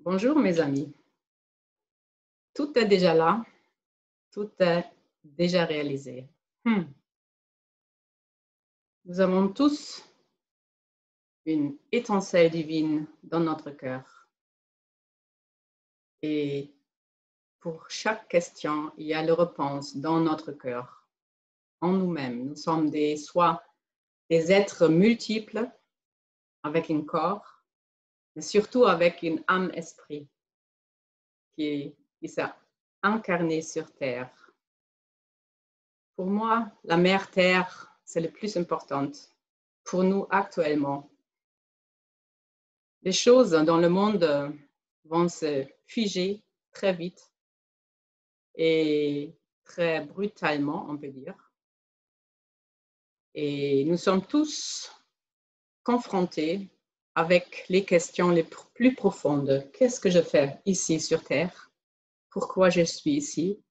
Bonjour mes amis, tout est déjà là, tout est déjà réalisé. Nous avons tous une étincelle divine dans notre cœur et pour chaque question, il y a la réponse dans notre cœur, en nous-mêmes. Nous sommes soit des êtres multiples avec un corps, mais surtout avec une âme-esprit qui s'est incarnée sur Terre. Pour moi, la mère Terre, c'est le plus important pour nous actuellement. Les choses dans le monde vont se figer très vite et très brutalement, on peut dire. Et nous sommes tous confrontés avec les questions les plus profondes. Qu'est-ce que je fais ici sur Terre? Pourquoi je suis ici?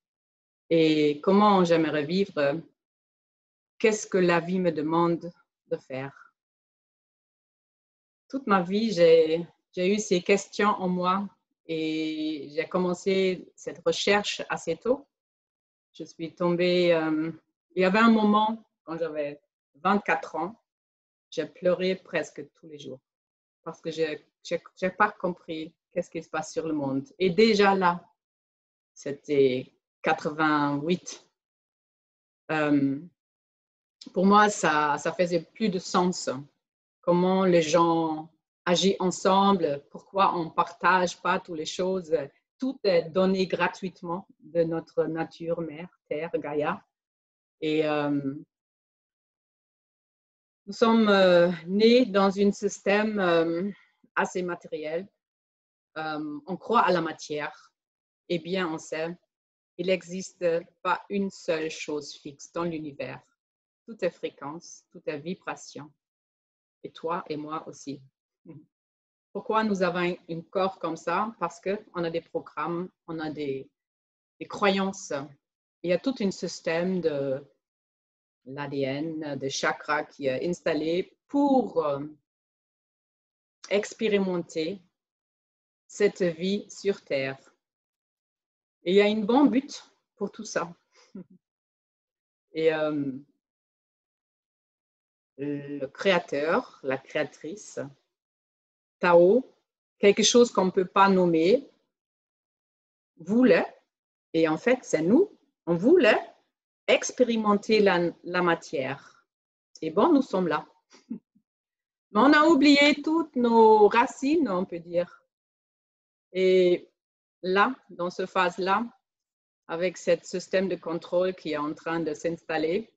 Et comment j'aimerais vivre? Qu'est-ce que la vie me demande de faire? Toute ma vie, j'ai eu ces questions en moi et j'ai commencé cette recherche assez tôt. Je suis tombée, il y avait un moment quand j'avais 24 ans, j'ai pleuré presque tous les jours parce que je n'ai pas compris qu'est-ce qui se passe sur le monde. Et déjà là, c'était 88. Pour moi, ça faisait plus de sens. Comment les gens agissent ensemble, pourquoi on ne partage pas toutes les choses. Tout est donné gratuitement de notre nature mère, Terre, Gaïa. Et nous sommes nés dans un système assez matériel. On croit à la matière. Et bien, on sait, il n'existe pas une seule chose fixe dans l'univers. Tout est fréquence, tout est vibration. Et toi et moi aussi. Pourquoi nous avons un corps comme ça? Parce qu'on a des programmes, on a des croyances. Il y a tout un système de l'ADN, de chakras qui est installé pour expérimenter cette vie sur Terre. Et il y a un bon but pour tout ça. Et le créateur, la créatrice, Tao, quelque chose qu'on ne peut pas nommer, voulait, et en fait c'est nous, on voulait expérimenter la matière. Et bon, nous sommes là. Mais on a oublié toutes nos racines, on peut dire. Et là, dans cette phase-là, avec ce système de contrôle qui est en train de s'installer,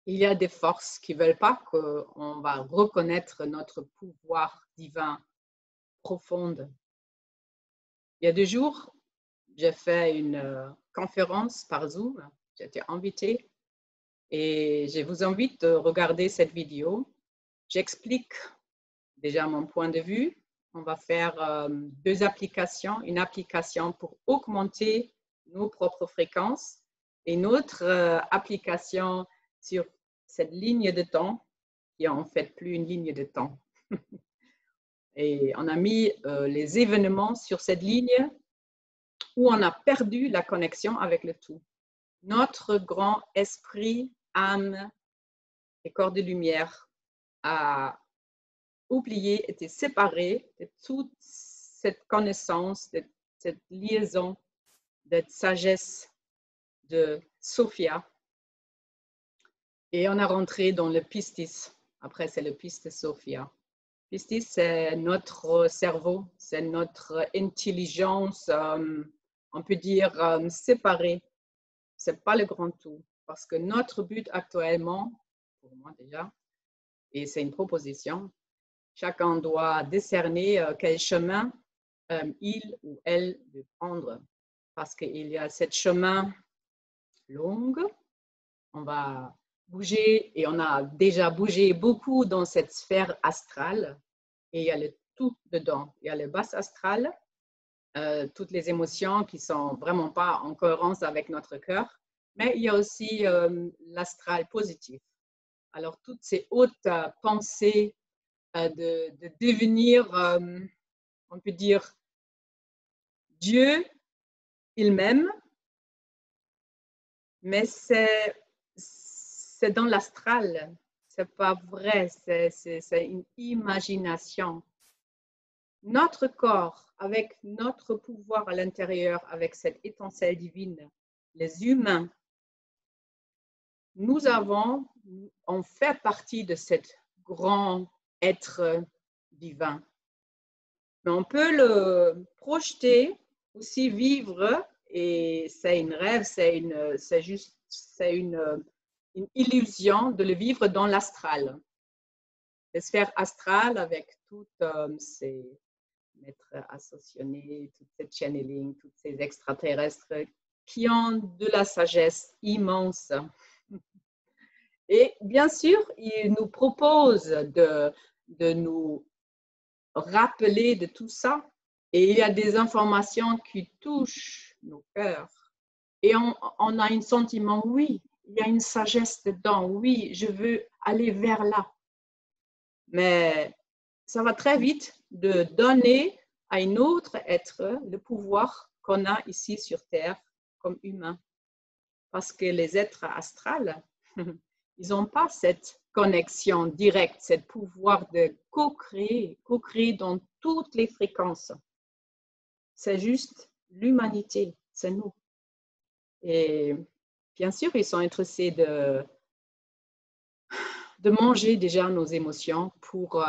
il y a des forces qui ne veulent pas qu'on va reconnaître notre pouvoir divin profond. Il y a 2 jours, j'ai fait une conférence par Zoom. J'ai été invitée et je vous invite de regarder cette vidéo. J'explique déjà mon point de vue. On va faire 2 applications. Une application pour augmenter nos propres fréquences et une autre application sur cette ligne de temps qui est en fait plus une ligne de temps. Et on a mis les événements sur cette ligne où on a perdu la connexion avec le tout. Notre grand esprit, âme et corps de lumière a oublié, été séparé de toute cette connaissance, de cette liaison, de sagesse de Sophia. Et on a rentré dans le pistis. Après, c'est le pistis Sophia. Pistis, c'est notre cerveau, c'est notre intelligence, on peut dire séparée. Ce n'est pas le grand tout. Parce que notre but actuellement, pour moi déjà, et c'est une proposition, chacun doit décerner quel chemin il ou elle veut prendre. Parce qu'il y a ce chemin long, on va bouger et on a déjà bougé beaucoup dans cette sphère astrale et il y a le tout dedans. Il y a le bas astral, toutes les émotions qui ne sont vraiment pas en cohérence avec notre cœur, mais il y a aussi l'astral positif. Alors, toutes ces hautes pensées de devenir On peut dire Dieu, il m'aime, mais c'est dans l'astral. C'est pas vrai, c'est une imagination. Notre corps, avec notre pouvoir à l'intérieur, avec cette étincelle divine, les humains, on fait partie de cet grand être divin. Mais on peut le projeter, aussi vivre, et c'est une rêve, c'est une illusion de le vivre dans l'astral. Les sphères astrales avec toutes ces maîtres associés, toutes ces channeling, toutes ces extraterrestres qui ont de la sagesse immense. Et bien sûr, ils nous proposent de nous rappeler de tout ça. Et il y a des informations qui touchent nos cœurs. Et on a un sentiment, oui, il y a une sagesse dedans, oui, je veux aller vers là. Mais ça va très vite de donner à un autre être le pouvoir qu'on a ici sur Terre comme humain. Parce que les êtres astrales, ils n'ont pas cette connexion directe, ce pouvoir de co-créer dans toutes les fréquences. C'est juste l'humanité, c'est nous. Et bien sûr, ils sont intéressés de manger déjà nos émotions pour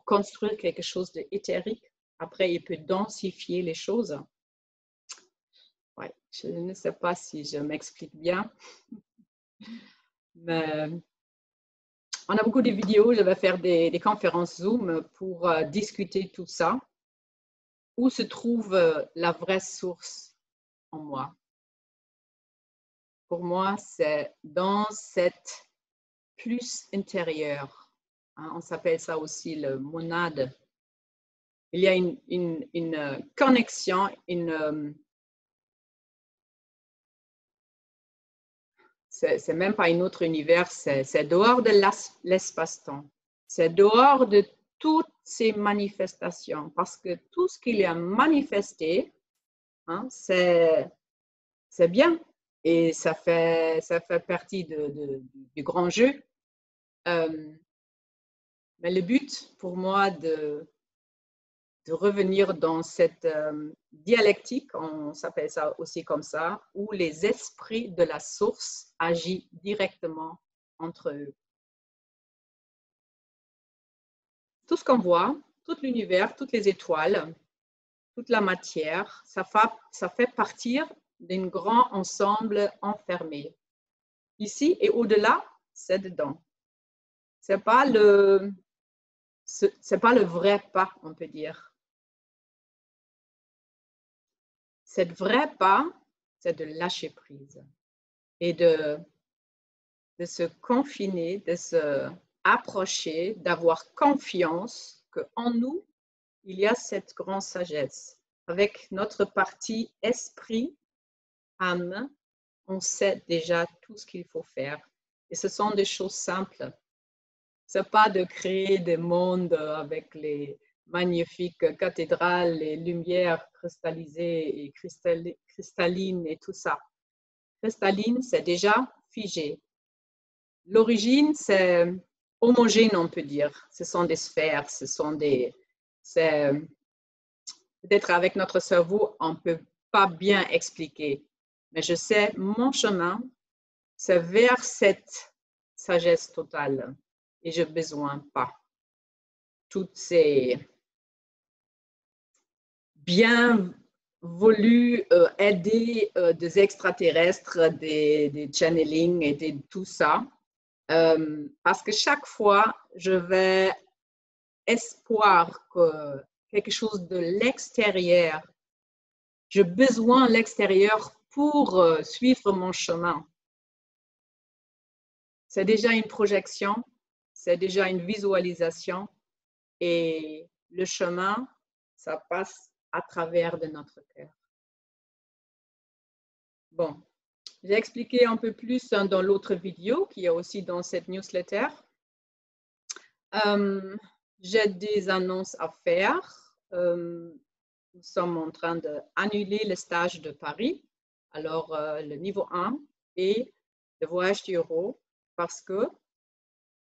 construire quelque chose d'éthérique. Après, il peut densifier les choses. Ouais, je ne sais pas si je m'explique bien. Mais on a beaucoup de vidéos, je vais faire des conférences Zoom pour discuter tout ça. Où se trouve la vraie source en moi? Pour moi, c'est dans cette plus intérieur. Hein, on s'appelle ça aussi le monade. Il y a une connexion, c'est même pas un autre univers, c'est dehors de l'espace-temps. C'est dehors de toutes ces manifestations, parce que tout ce qu'il y a manifesté, hein, c'est bien et ça fait partie du grand jeu. Mais le but pour moi de revenir dans cette dialectique, on s'appelle ça aussi comme ça, où les esprits de la source agissent directement entre eux. Tout ce qu'on voit, tout l'univers, toutes les étoiles, toute la matière, ça fait partir d'un grand ensemble enfermé. Ici et au-delà, c'est dedans. C'est pas le vrai pas, on peut dire. Cette vraie pas, c'est de lâcher prise et de se confiner, de se approcher, d'avoir confiance qu'en nous, il y a cette grande sagesse. Avec notre partie esprit, âme, on sait déjà tout ce qu'il faut faire. Et ce sont des choses simples. Ce n'est pas de créer des mondes avec les magnifiques cathédrales, les lumières cristallisées et cristallines et tout ça. Cristalline, c'est déjà figé. L'origine, c'est homogène, on peut dire. Ce sont des sphères, peut-être avec notre cerveau, on ne peut pas bien expliquer. Mais je sais, mon chemin, c'est vers cette sagesse totale. Et je n'ai besoin pas toutes ces bien voulu aider des extraterrestres, des channeling et de tout ça. Parce que chaque fois, je vais espoir que quelque chose de l'extérieur, j'ai besoin de l'extérieur pour suivre mon chemin. C'est déjà une projection, c'est déjà une visualisation et le chemin, ça passe à travers de notre cœur. Bon, j'ai expliqué un peu plus dans l'autre vidéo qui est aussi dans cette newsletter. J'ai des annonces à faire. nous sommes en train d'annuler le stage de Paris, alors le niveau 1 et le voyage du héros, parce que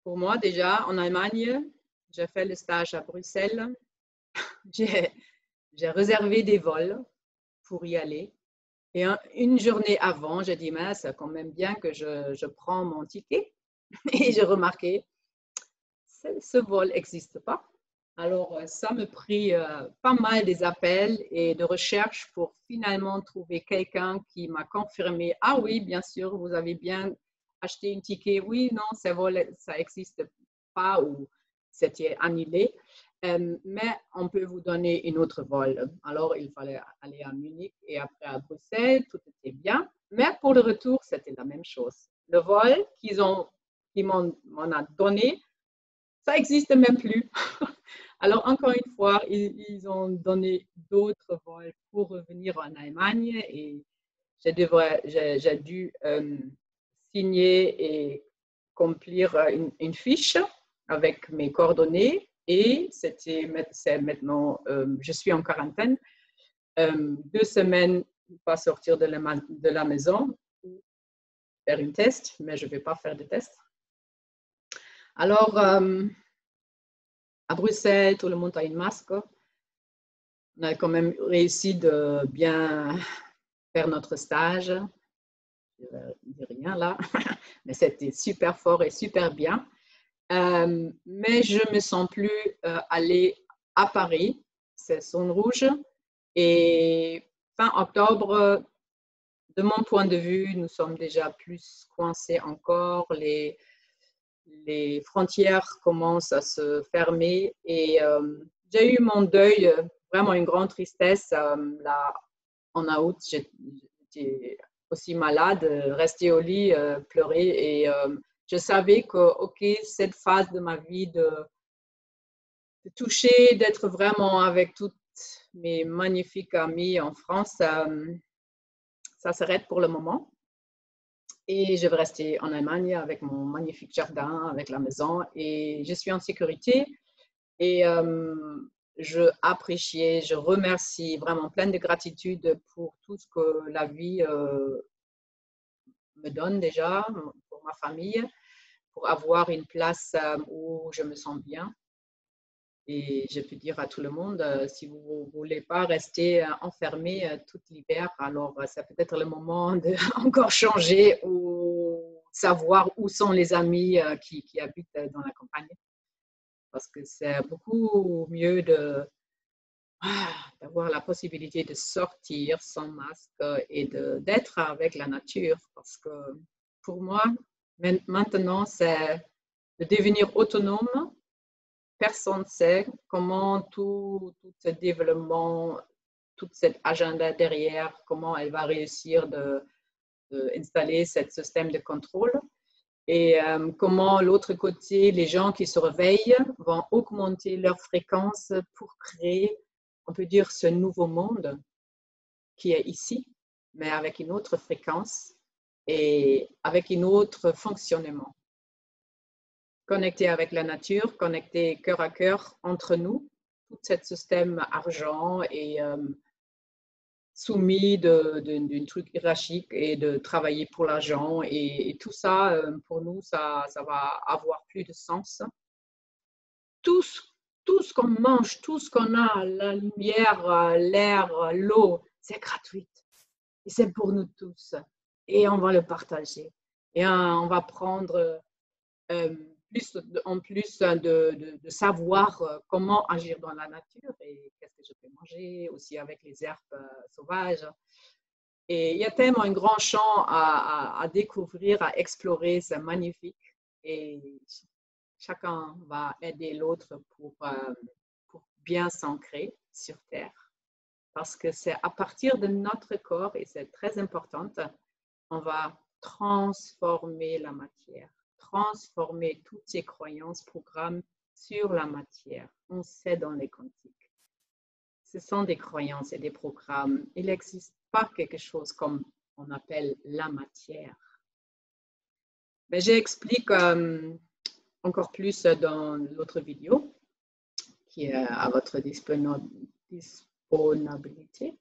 pour moi déjà en Allemagne, j'ai fait le stage à Bruxelles, j'ai réservé des vols pour y aller. Et une journée avant, j'ai dit, mais c'est quand même bien que je prends mon ticket. Et j'ai remarqué, ce vol n'existe pas. Alors, ça me prit pas mal des appels et de recherches pour finalement trouver quelqu'un qui m'a confirmé, ah oui, bien sûr, vous avez bien acheté un ticket. Oui, non, ce vol, ça n'existe pas ou c'était annulé. Mais on peut vous donner un autre vol. Alors, il fallait aller à Munich et après à Bruxelles, tout était bien. Mais pour le retour, c'était la même chose. Le vol qu'ils m'ont donné, ça n'existe même plus. Alors, encore une fois, ils ont donné d'autres vols pour revenir en Allemagne et j'ai dû signer et remplir une fiche avec mes coordonnées et c'est maintenant, je suis en quarantaine, 2 semaines, pas sortir de la maison, faire un test, mais je ne vais pas faire de test. Alors, à Bruxelles, tout le monde a une masque. On a quand même réussi de bien faire notre stage. Je ne dis rien là, mais c'était super fort et super bien. Mais je ne me sens plus aller à Paris, c'est zone rouge. Et fin octobre, de mon point de vue, nous sommes déjà plus coincés encore. Les frontières commencent à se fermer et j'ai eu mon deuil, vraiment une grande tristesse. Là, en août, j'étais aussi malade, restée au lit, pleurer et je savais que, ok, cette phase de ma vie de toucher, d'être vraiment avec toutes mes magnifiques amies en France, ça s'arrête pour le moment. Et je vais rester en Allemagne avec mon magnifique jardin, avec la maison et je suis en sécurité. Et je apprécie, je remercie vraiment plein de gratitude pour tout ce que la vie me donne déjà, pour ma famille, pour avoir une place où je me sens bien. Et je peux dire à tout le monde, si vous ne voulez pas rester enfermé tout l'hiver, alors c'est peut-être le moment de encore changer ou savoir où sont les amis qui habitent dans la campagne. Parce que c'est beaucoup mieux d'avoir la possibilité de sortir sans masque et d'être avec la nature. Parce que pour moi, maintenant, c'est de devenir autonome. Personne ne sait comment tout ce développement, toute cette agenda derrière, comment elle va réussir d'installer ce système de contrôle et comment l'autre côté, les gens qui se réveillent vont augmenter leur fréquence pour créer, on peut dire, ce nouveau monde qui est ici, mais avec une autre fréquence et avec un autre fonctionnement. Connecté avec la nature, connecté cœur à cœur entre nous, tout ce système argent et soumis d'un truc hiérarchique et de travailler pour l'argent et tout ça, pour nous, ça va avoir plus de sens. Tout ce qu'on mange, tout ce qu'on a, la lumière, l'air, l'eau, c'est gratuit. Et c'est pour nous tous. Et on va le partager. Et on va prendre en plus de savoir comment agir dans la nature et qu'est-ce que je peux manger, aussi avec les herbes sauvages. Et il y a tellement un grand champ à découvrir, à explorer, c'est magnifique. Et chacun va aider l'autre pour bien s'ancrer sur Terre. Parce que c'est à partir de notre corps, et c'est très important, on va transformer la matière, transformer toutes ces croyances, programmes sur la matière. On sait dans les quantiques. Ce sont des croyances et des programmes. Il n'existe pas quelque chose comme on appelle la matière. Mais j'explique encore plus dans l'autre vidéo qui est à votre disponibilité.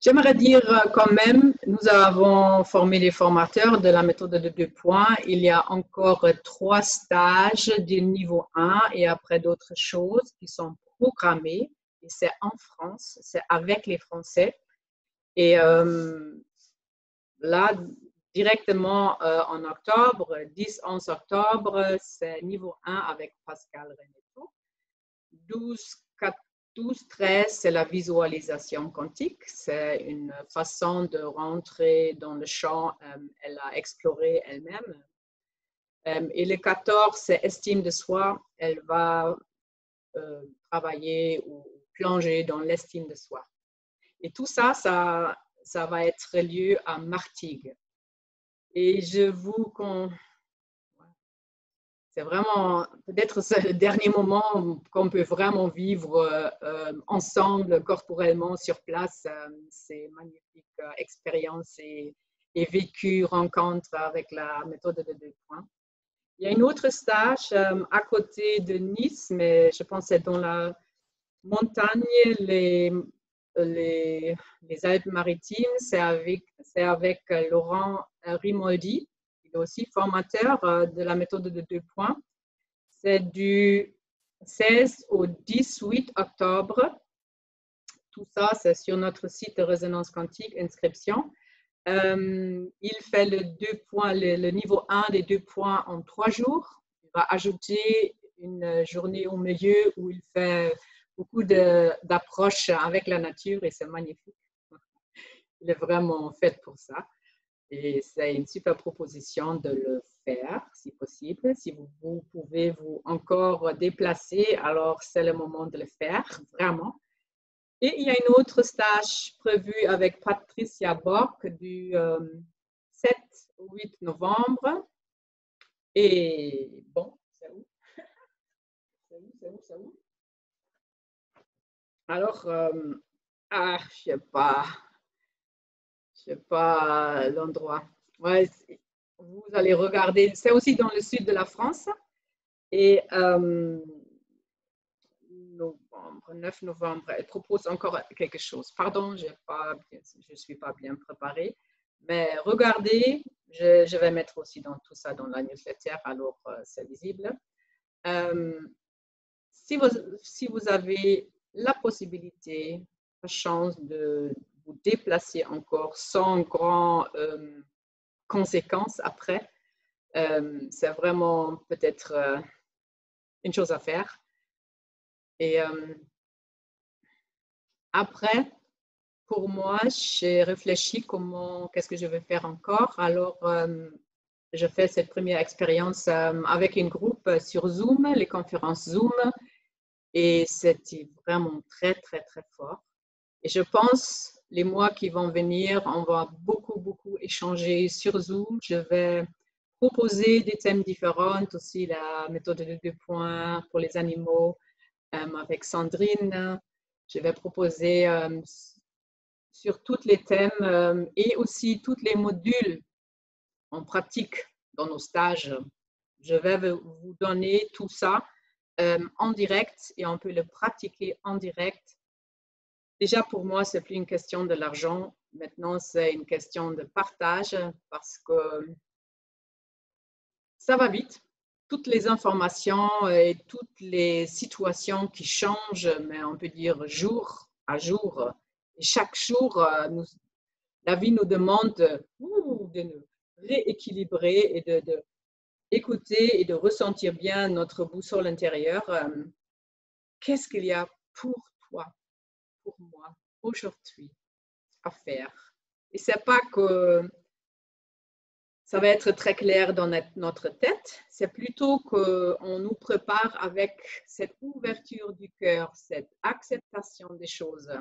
J'aimerais dire quand même, nous avons formé les formateurs de la méthode de 2 points. Il y a encore 3 stages du niveau 1 et après d'autres choses qui sont programmées. Et c'est en France, c'est avec les Français. Et là, directement en octobre, 10-11 octobre, c'est niveau 1 avec Pascal Renéto. 12-13, c'est la visualisation quantique. C'est une façon de rentrer dans le champ elle a exploré elle-même. Et le 14, c'est estime de soi. Elle va travailler ou plonger dans l'estime de soi. Et tout ça, ça va être lieu à Martigues. Et je vous... C'est vraiment peut-être le dernier moment qu'on peut vraiment vivre ensemble, corporellement, sur place. Ces magnifiques expériences et vécues rencontres avec la méthode de 2 points. Il y a un autre stage à côté de Nice, mais je pense que c'est dans la montagne, les Alpes-Maritimes. C'est avec Laurent Rimoldi. Il est aussi formateur de la méthode de 2 points. C'est du 16 au 18 octobre. Tout ça, c'est sur notre site de résonance quantique, inscription. Il fait le niveau 1 des 2 points en 3 jours. Il va ajouter une journée au milieu où il fait beaucoup d'approches avec la nature et c'est magnifique. Il est vraiment fait pour ça. Et c'est une super proposition de le faire, si possible. Si vous pouvez vous encore déplacer, alors c'est le moment de le faire, vraiment. Et il y a un autre stage prévu avec Patricia Bock du 7 au 8 novembre. Et bon, c'est où? C'est où? Alors, je sais pas l'endroit. Ouais, vous allez regarder. C'est aussi dans le sud de la France. Et novembre, 9 novembre, elle propose encore quelque chose. Pardon, je ne suis pas bien préparée. Mais regardez, je vais mettre aussi dans tout ça dans la newsletter, alors c'est visible. Si vous avez la possibilité, la chance de vous déplacer encore sans grandes conséquences après, c'est vraiment peut-être une chose à faire. Et après, pour moi, j'ai réfléchi qu'est-ce que je vais faire encore. Alors, je fais cette première expérience avec un groupe sur Zoom, les conférences Zoom, et c'était vraiment très, très, très fort. Et je pense, les mois qui vont venir, on va beaucoup, beaucoup échanger sur Zoom. Je vais proposer des thèmes différents, aussi la méthode de 2 points pour les animaux avec Sandrine. Je vais proposer sur tous les thèmes et aussi tous les modules en pratique dans nos stages. Je vais vous donner tout ça en direct et on peut le pratiquer en direct. Déjà, pour moi, ce n'est plus une question de l'argent. Maintenant, c'est une question de partage parce que ça va vite. Toutes les informations et toutes les situations qui changent, mais on peut dire jour à jour. Et chaque jour, la vie nous demande de nous rééquilibrer et de écouter et de ressentir bien notre boussole intérieure. Qu'est-ce qu'il y a pour toi, pour moi, aujourd'hui à faire? Et c'est pas que ça va être très clair dans notre tête, c'est plutôt qu'on nous prépare avec cette ouverture du cœur, cette acceptation des choses.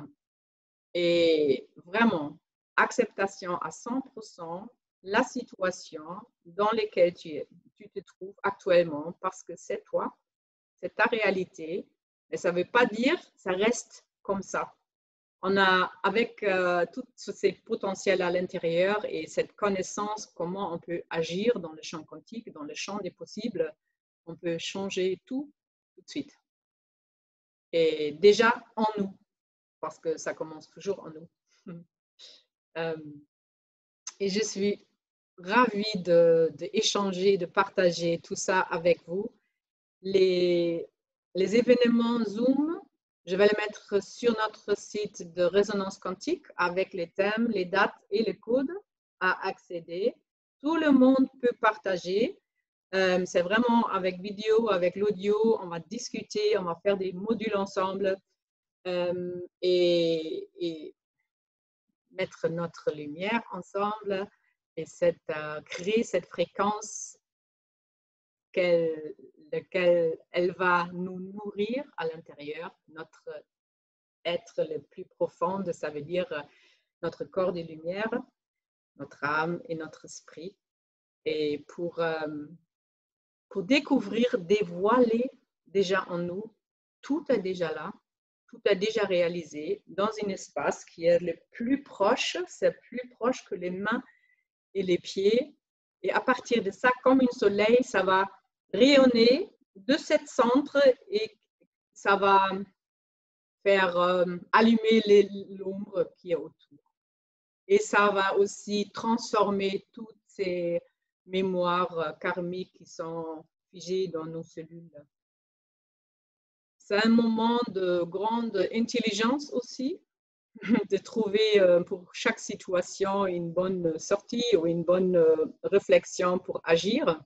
Et vraiment, acceptation à 100%, la situation dans laquelle tu te trouves actuellement, parce que c'est toi, c'est ta réalité, mais ça ne veut pas dire que ça reste comme ça. On a, avec tous ces potentiels à l'intérieur et cette connaissance, comment on peut agir dans le champ quantique, dans le champ des possibles, on peut changer tout de suite. est déjà en nous, parce que ça commence toujours en nous. Et je suis ravie d'échanger, de partager tout ça avec vous. Les événements Zoom, je vais les mettre sur notre site de Résonance Quantique avec les thèmes, les dates et les codes à accéder. Tout le monde peut partager. C'est vraiment avec vidéo, avec l'audio, on va discuter, on va faire des modules ensemble et mettre notre lumière ensemble et créer cette fréquence laquelle elle va nous nourrir à l'intérieur, notre être le plus profond, ça veut dire notre corps de lumière, notre âme et notre esprit. Et pour découvrir, dévoiler déjà en nous, tout est déjà là, tout est déjà réalisé dans un espace qui est le plus proche, c'est plus proche que les mains et les pieds. Et à partir de ça, comme un soleil, ça va rayonner de cet centre et ça va faire allumer l'ombre qui est autour. Et ça va aussi transformer toutes ces mémoires karmiques qui sont figées dans nos cellules. C'est un moment de grande intelligence aussi, de trouver pour chaque situation une bonne sortie ou une bonne réflexion pour agir.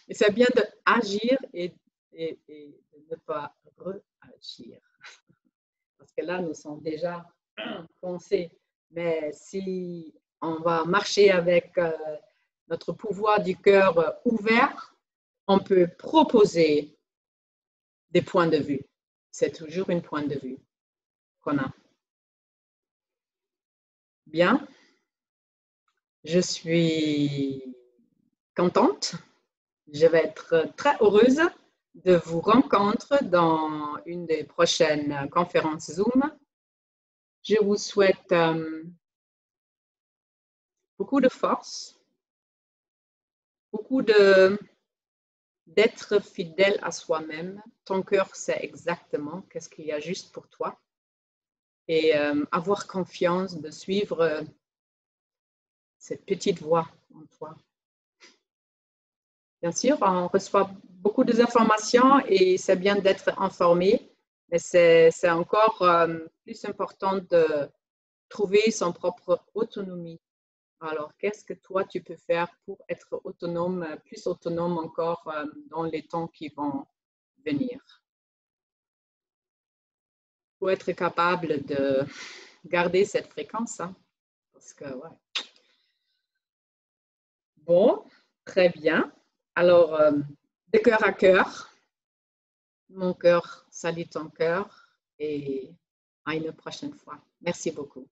Et c'est bien d'agir et de ne pas réagir. Parce que là, nous sommes déjà pensés. Mais si on va marcher avec notre pouvoir du cœur ouvert, on peut proposer des points de vue. C'est toujours un point de vue qu'on a. Bien. Je suis contente. Je vais être très heureuse de vous rencontrer dans une des prochaines conférences Zoom. Je vous souhaite beaucoup de force, beaucoup d'être fidèle à soi-même. Ton cœur sait exactement qu'est-ce qu'il y a juste pour toi. Et avoir confiance de suivre cette petite voix en toi. Bien sûr, on reçoit beaucoup d'informations et c'est bien d'être informé, mais c'est encore plus important de trouver son propre autonomie. Alors, qu'est-ce que toi, tu peux faire pour être autonome, plus autonome encore dans les temps qui vont venir? Pour être capable de garder cette fréquence, hein, parce que, ouais. Bon, très bien. Alors, de cœur à cœur, mon cœur salue ton cœur et à une prochaine fois. Merci beaucoup.